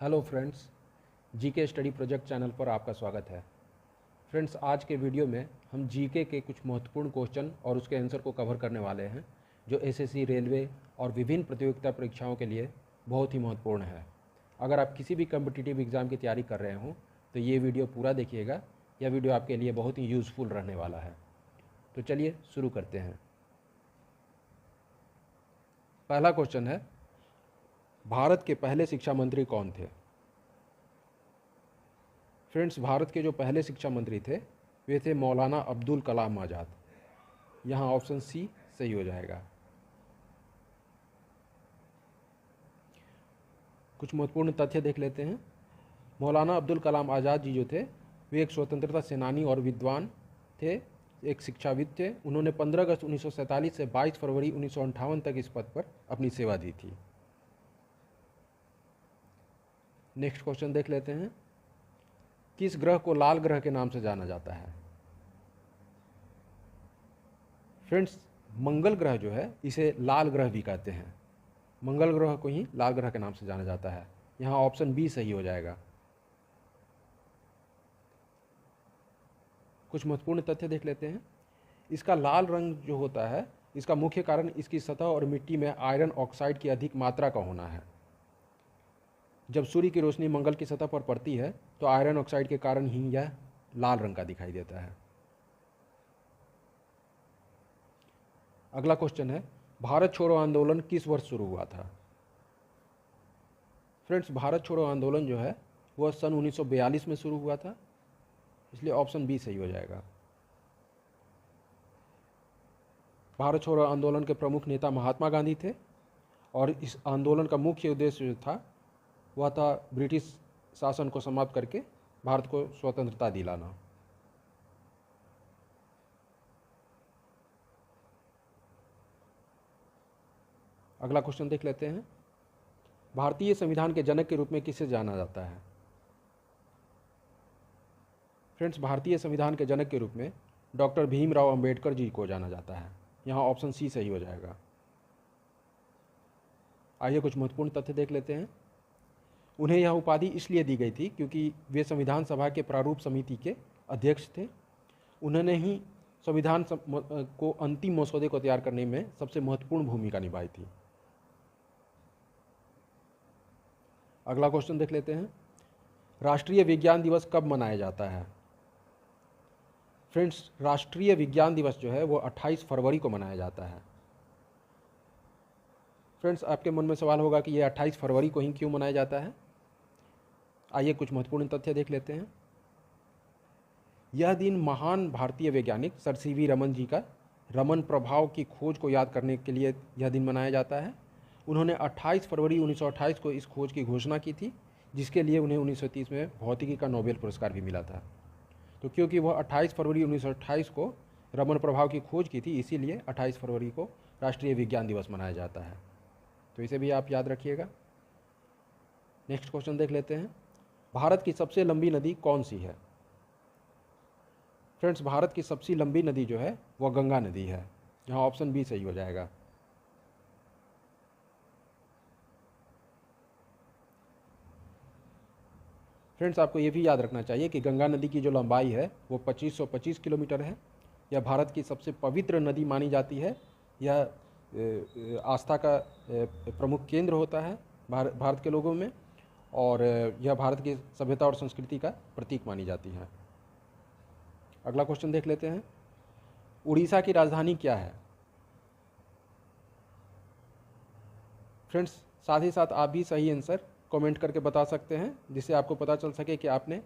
Hello friends, GK study project channel पर आपका स्वागत है। फ्रेंड्स, आज के वीडियो में हम जीके के कुछ महत्वपूर्ण क्वेश्चन और उसके आंसर को कवर करने वाले हैं जो एसएससी, रेलवे और विभिन्न प्रतियोगिता परीक्षाओं के लिए बहुत ही महत्वपूर्ण है। अगर आप किसी भी कम्पिटिटिव एग्ज़ाम की तैयारी कर रहे हों तो ये वीडियो पूरा देखिएगा। यह वीडियो आपके लिए बहुत ही यूज़फुल रहने वाला है। तो चलिए शुरू करते हैं। पहला क्वेश्चन है, भारत के पहले शिक्षा मंत्री कौन थे? फ्रेंड्स, भारत के जो पहले शिक्षा मंत्री थे वे थे मौलाना अब्दुल कलाम आज़ाद। यहाँ ऑप्शन सी सही हो जाएगा। कुछ महत्वपूर्ण तथ्य देख लेते हैं। मौलाना अब्दुल कलाम आज़ाद जी जो थे वे एक स्वतंत्रता सेनानी और विद्वान थे, एक शिक्षाविद थे। उन्होंने 15 अगस्त 1947 से 22 फरवरी 1958 तक इस पद पर अपनी सेवा दी थी। नेक्स्ट क्वेश्चन देख लेते हैं। किस ग्रह को लाल ग्रह के नाम से जाना जाता है? फ्रेंड्स, मंगल ग्रह जो है इसे लाल ग्रह भी कहते हैं। मंगल ग्रह को ही लाल ग्रह के नाम से जाना जाता है। यहाँ ऑप्शन बी सही हो जाएगा। कुछ महत्वपूर्ण तथ्य देख लेते हैं। इसका लाल रंग जो होता है इसका मुख्य कारण इसकी सतह और मिट्टी में आयरन ऑक्साइड की अधिक मात्रा का होना है। जब सूर्य की रोशनी मंगल की सतह पर पड़ती है तो आयरन ऑक्साइड के कारण ही यह लाल रंग का दिखाई देता है। अगला क्वेश्चन है, भारत छोड़ो आंदोलन किस वर्ष शुरू हुआ था? फ्रेंड्स, भारत छोड़ो आंदोलन जो है वह सन 1942 में शुरू हुआ था, इसलिए ऑप्शन बी सही हो जाएगा। भारत छोड़ो आंदोलन के प्रमुख नेता महात्मा गांधी थे और इस आंदोलन का मुख्य उद्देश्य जो था वह था ब्रिटिश शासन को समाप्त करके भारत को स्वतंत्रता दिलाना। अगला क्वेश्चन देख लेते हैं। भारतीय संविधान के जनक के रूप में किसे जाना जाता है? फ्रेंड्स, भारतीय संविधान के जनक के रूप में डॉक्टर भीमराव अंबेडकर जी को जाना जाता है। यहाँ ऑप्शन सी सही हो जाएगा। आइए कुछ महत्वपूर्ण तथ्य देख लेते हैं। उन्हें यह उपाधि इसलिए दी गई थी क्योंकि वे संविधान सभा के प्रारूप समिति के अध्यक्ष थे। उन्होंने ही संविधान को अंतिम मसौदे को तैयार करने में सबसे महत्वपूर्ण भूमिका निभाई थी। अगला क्वेश्चन देख लेते हैं। राष्ट्रीय विज्ञान दिवस कब मनाया जाता है? फ्रेंड्स, राष्ट्रीय विज्ञान दिवस जो है वो 28 फरवरी को मनाया जाता है। फ्रेंड्स, आपके मन में सवाल होगा कि ये 28 फरवरी को ही क्यों मनाया जाता है। आइए कुछ महत्वपूर्ण तथ्य देख लेते हैं। यह दिन महान भारतीय वैज्ञानिक सर सीवी रमन जी का रमन प्रभाव की खोज को याद करने के लिए यह दिन मनाया जाता है। उन्होंने 28 फरवरी 1928 को इस खोज की घोषणा की थी, जिसके लिए उन्हें 1930 में भौतिकी का नोबेल पुरस्कार भी मिला था। तो क्योंकि वह 28 फरवरी 1928 को रमन प्रभाव की खोज की थी, इसीलिए 28 फरवरी को राष्ट्रीय विज्ञान दिवस मनाया जाता है। तो इसे भी आप याद रखिएगा। नेक्स्ट क्वेश्चन देख लेते हैं। भारत की सबसे लंबी नदी कौन सी है? फ्रेंड्स, भारत की सबसे लंबी नदी जो है वह गंगा नदी है। यहाँ ऑप्शन बी सही हो जाएगा। फ्रेंड्स, आपको ये भी याद रखना चाहिए कि गंगा नदी की जो लंबाई है वो 2525 किलोमीटर है। यह भारत की सबसे पवित्र नदी मानी जाती है। यह आस्था का प्रमुख केंद्र होता है भारत के लोगों में, और यह भारत की सभ्यता और संस्कृति का प्रतीक मानी जाती है। अगला क्वेश्चन देख लेते हैं। उड़ीसा की राजधानी क्या है? फ्रेंड्स, साथ ही साथ आप भी सही आंसर कमेंट करके बता सकते हैं, जिससे आपको पता चल सके कि आपने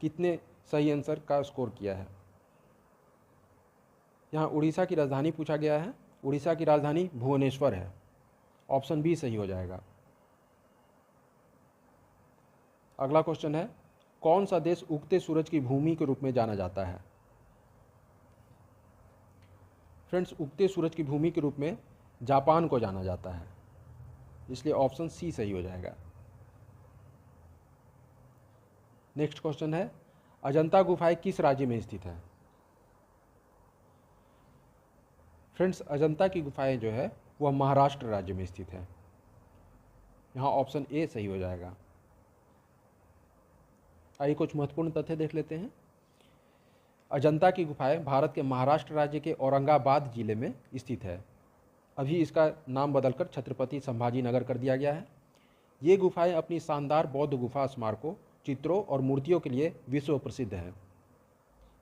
कितने सही आंसर का स्कोर किया है। यहाँ उड़ीसा की राजधानी पूछा गया है। उड़ीसा की राजधानी भुवनेश्वर है। ऑप्शन बी सही हो जाएगा। अगला क्वेश्चन है, कौन सा देश उगते सूरज की भूमि के रूप में जाना जाता है? फ्रेंड्स, उगते सूरज की भूमि के रूप में जापान को जाना जाता है, इसलिए ऑप्शन सी सही हो जाएगा। नेक्स्ट क्वेश्चन है, अजंता गुफाएं किस राज्य में स्थित है? फ्रेंड्स, अजंता की गुफाएं जो है वह महाराष्ट्र राज्य में स्थित है। यहाँ ऑप्शन ए सही हो जाएगा। आइए कुछ महत्वपूर्ण तथ्य देख लेते हैं। अजंता की गुफाएं भारत के महाराष्ट्र राज्य के औरंगाबाद जिले में स्थित है। अभी इसका नाम बदलकर छत्रपति संभाजी नगर कर दिया गया है। ये गुफाएं अपनी शानदार बौद्ध गुफा स्मारकों, चित्रों और मूर्तियों के लिए विश्व प्रसिद्ध हैं।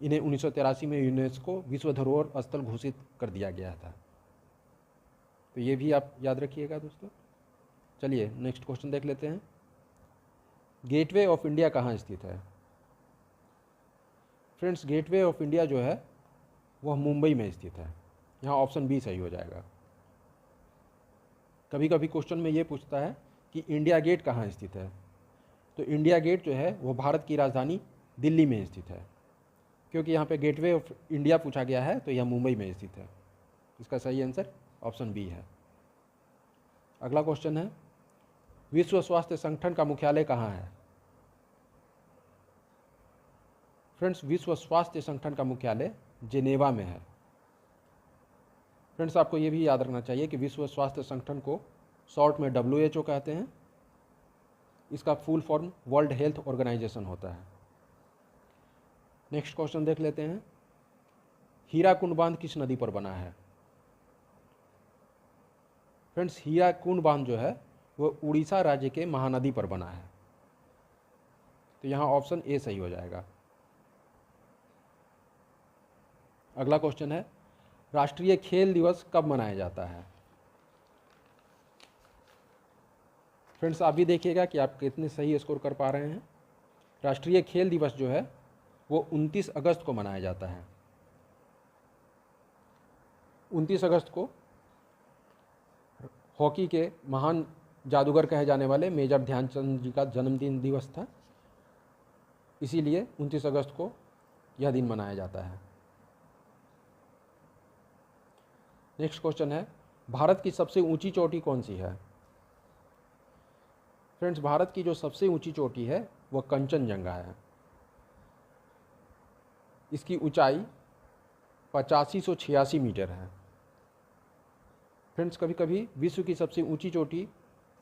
इन्हें 1983 में यूनेस्को विश्व धरोहर स्थल घोषित कर दिया गया था। तो ये भी आप याद रखिएगा दोस्तों। चलिए नेक्स्ट क्वेश्चन देख लेते हैं। गेटवे ऑफ इंडिया कहाँ स्थित है? फ्रेंड्स, गेटवे ऑफ इंडिया जो है वह मुंबई में स्थित है। यहाँ ऑप्शन बी सही हो जाएगा। कभी कभी क्वेश्चन में ये पूछता है कि इंडिया गेट कहाँ स्थित है, तो इंडिया गेट जो है वो भारत की राजधानी दिल्ली में स्थित है। क्योंकि यहाँ पे गेटवे ऑफ इंडिया पूछा गया है तो यह मुंबई में स्थित है। इसका सही आंसर ऑप्शन बी है। अगला क्वेश्चन है, विश्व स्वास्थ्य संगठन का मुख्यालय कहाँ है? फ्रेंड्स, विश्व स्वास्थ्य संगठन का मुख्यालय जेनेवा में है। फ्रेंड्स, आपको ये भी याद रखना चाहिए कि विश्व स्वास्थ्य संगठन को शॉर्ट में WHO कहते हैं। इसका full form world health organization होता है। नेक्स्ट क्वेश्चन देख लेते हैं। हीराकुंड बांध किस नदी पर बना है? फ्रेंड्स, हीराकुंड बांध जो है वो उड़ीसा राज्य के महानदी पर बना है। तो यहाँ ऑप्शन ए सही हो जाएगा। अगला क्वेश्चन है, राष्ट्रीय खेल दिवस कब मनाया जाता है? फ्रेंड्स, आप भी देखिएगा कि आप कितने सही स्कोर कर पा रहे हैं। राष्ट्रीय खेल दिवस जो है वो 29 अगस्त को मनाया जाता है। 29 अगस्त को हॉकी के महान जादूगर कहे जाने वाले मेजर ध्यानचंद जी का जन्मदिन दिवस था, इसीलिए 29 अगस्त को यह दिन मनाया जाता है। नेक्स्ट क्वेश्चन है, भारत की सबसे ऊंची चोटी कौन सी है? फ्रेंड्स, भारत की जो सबसे ऊंची चोटी है वह कंचनजंगा है। इसकी ऊंचाई 8586 मीटर है। फ्रेंड्स, कभी कभी विश्व की सबसे ऊंची चोटी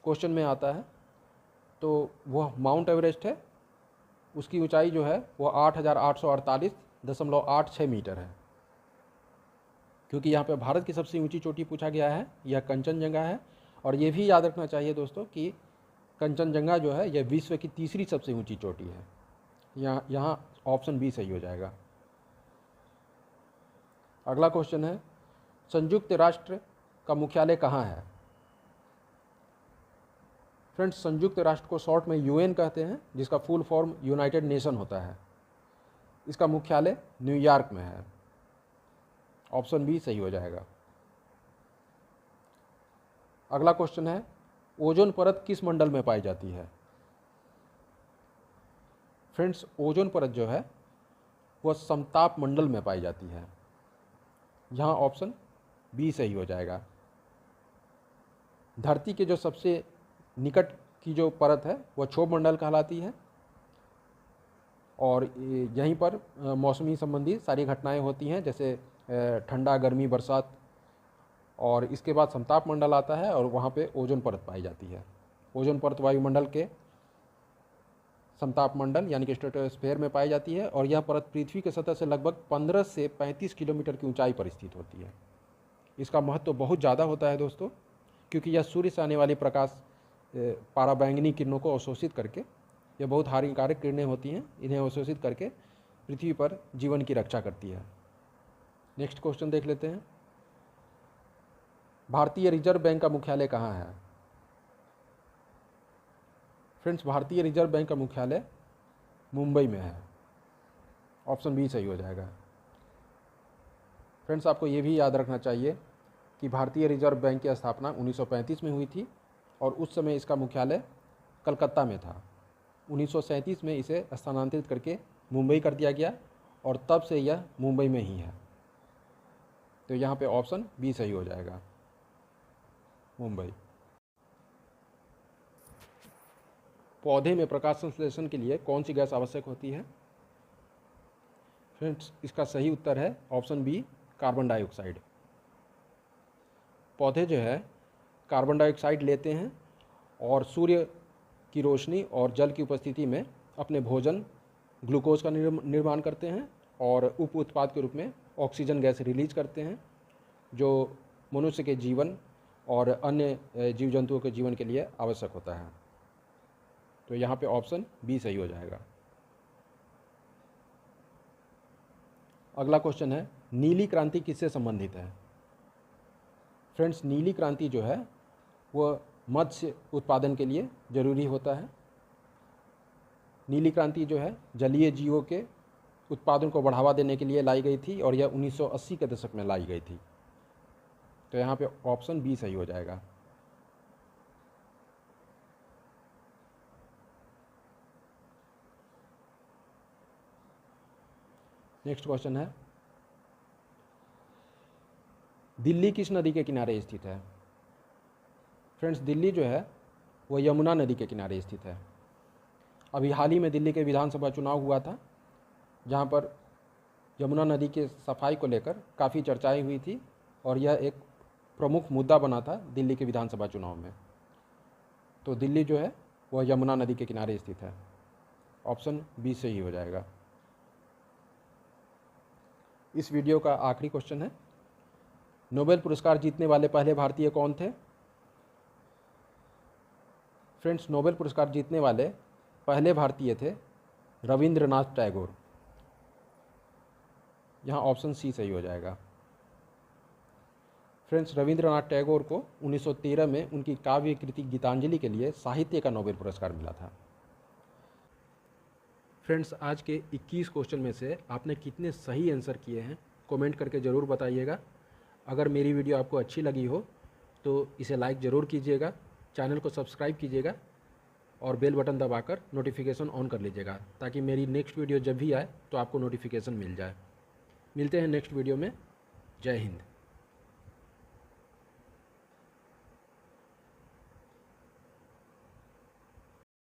क्वेश्चन में आता है तो वह माउंट एवरेस्ट है। उसकी ऊंचाई जो है वह 8848.86 मीटर है। क्योंकि यहाँ पे भारत की सबसे ऊंची चोटी पूछा गया है, यह कंचनजंगा है। और ये भी याद रखना चाहिए दोस्तों कि कंचनजंगा जो है यह विश्व की तीसरी सबसे ऊंची चोटी है। यहाँ ऑप्शन बी सही हो जाएगा। अगला क्वेश्चन है, संयुक्त राष्ट्र का मुख्यालय कहाँ है? फ्रेंड्स, संयुक्त राष्ट्र को शॉर्ट में UN कहते हैं, जिसका फुल फॉर्म यूनाइटेड नेशन होता है। इसका मुख्यालय न्यूयॉर्क में है। ऑप्शन बी सही हो जाएगा। अगला क्वेश्चन है, ओजोन परत किस मंडल में पाई जाती है? फ्रेंड्स, ओजोन परत जो है वह समताप मंडल में पाई जाती है। यहाँ ऑप्शन बी सही हो जाएगा। धरती के जो सबसे निकट की जो परत है वह क्षोभ मंडल कहलाती है और यहीं पर मौसमी संबंधी सारी घटनाएं होती हैं, जैसे ठंडा, गर्मी, बरसात। और इसके बाद समताप मंडल आता है और वहाँ पे ओजोन परत पाई जाती है। ओजोन परत वायुमंडल के समताप मंडल यानी कि स्ट्रेटोस्फीयर में पाई जाती है और यह परत पृथ्वी की सतह से लगभग 15 से 35 किलोमीटर की ऊंचाई पर स्थित होती है। इसका महत्व तो बहुत ज़्यादा होता है दोस्तों, क्योंकि यह सूर्य से आने वाली प्रकाश पराबैंगनी किरणों को अवशोषित करके, यह बहुत हानिकारक किरणें होती हैं, इन्हें अवशोषित करके पृथ्वी पर जीवन की रक्षा करती है। नेक्स्ट क्वेश्चन देख लेते हैं। भारतीय रिजर्व बैंक का मुख्यालय कहाँ है? फ्रेंड्स, भारतीय रिजर्व बैंक का मुख्यालय मुंबई में है। ऑप्शन बी सही हो जाएगा। फ्रेंड्स, आपको ये भी याद रखना चाहिए कि भारतीय रिजर्व बैंक की स्थापना 1935 में हुई थी और उस समय इसका मुख्यालय कलकत्ता में था। 1937 में इसे स्थानांतरित करके मुंबई कर दिया गया और तब से यह मुंबई में ही है। तो यहाँ पे ऑप्शन बी सही हो जाएगा, मुंबई। पौधे में प्रकाश संश्लेषण के लिए कौन सी गैस आवश्यक होती है? फ्रेंड्स, इसका सही उत्तर है ऑप्शन बी, कार्बन डाइऑक्साइड। पौधे जो है कार्बन डाइऑक्साइड लेते हैं और सूर्य की रोशनी और जल की उपस्थिति में अपने भोजन ग्लूकोज का निर्माण करते हैं और उप उत्पाद के रूप में ऑक्सीजन गैस रिलीज करते हैं, जो मनुष्य के जीवन और अन्य जीव जंतुओं के जीवन के लिए आवश्यक होता है। तो यहाँ पे ऑप्शन बी सही हो जाएगा। अगला क्वेश्चन है, नीली क्रांति किससे संबंधित है? फ्रेंड्स, नीली क्रांति जो है वह मत्स्य उत्पादन के लिए ज़रूरी होता है। नीली क्रांति जो है जलीय जीवों के उत्पादन को बढ़ावा देने के लिए लाई गई थी और यह 1980 के दशक में लाई गई थी। तो यहाँ पे ऑप्शन बी सही हो जाएगा। नेक्स्ट क्वेश्चन है, दिल्ली किस नदी के किनारे स्थित है? फ्रेंड्स, दिल्ली जो है वह यमुना नदी के किनारे स्थित है। अभी हाल ही में दिल्ली के विधानसभा चुनाव हुआ था, जहाँ पर यमुना नदी के सफाई को लेकर काफ़ी चर्चाएं हुई थी और यह एक प्रमुख मुद्दा बना था दिल्ली के विधानसभा चुनाव में। तो दिल्ली जो है वह यमुना नदी के किनारे स्थित है। ऑप्शन बी सही हो जाएगा। इस वीडियो का आखिरी क्वेश्चन है, नोबेल पुरस्कार जीतने वाले पहले भारतीय कौन थे? फ्रेंड्स, नोबेल पुरस्कार जीतने वाले पहले भारतीय थे रविंद्रनाथ टैगोर। यहाँ ऑप्शन सी सही हो जाएगा। फ्रेंड्स, रविंद्रनाथ टैगोर को 1913 में उनकी काव्य कृति गीतांजलि के लिए साहित्य का नोबेल पुरस्कार मिला था। फ्रेंड्स, आज के 21 क्वेश्चन में से आपने कितने सही आंसर किए हैं कमेंट करके ज़रूर बताइएगा। अगर मेरी वीडियो आपको अच्छी लगी हो तो इसे लाइक ज़रूर कीजिएगा, चैनल को सब्सक्राइब कीजिएगा और बेल बटन दबाकर नोटिफिकेशन ऑन कर लीजिएगा, ताकि मेरी नेक्स्ट वीडियो जब भी आए तो आपको नोटिफिकेशन मिल जाए। मिलते हैं नेक्स्ट वीडियो में। जय हिंद।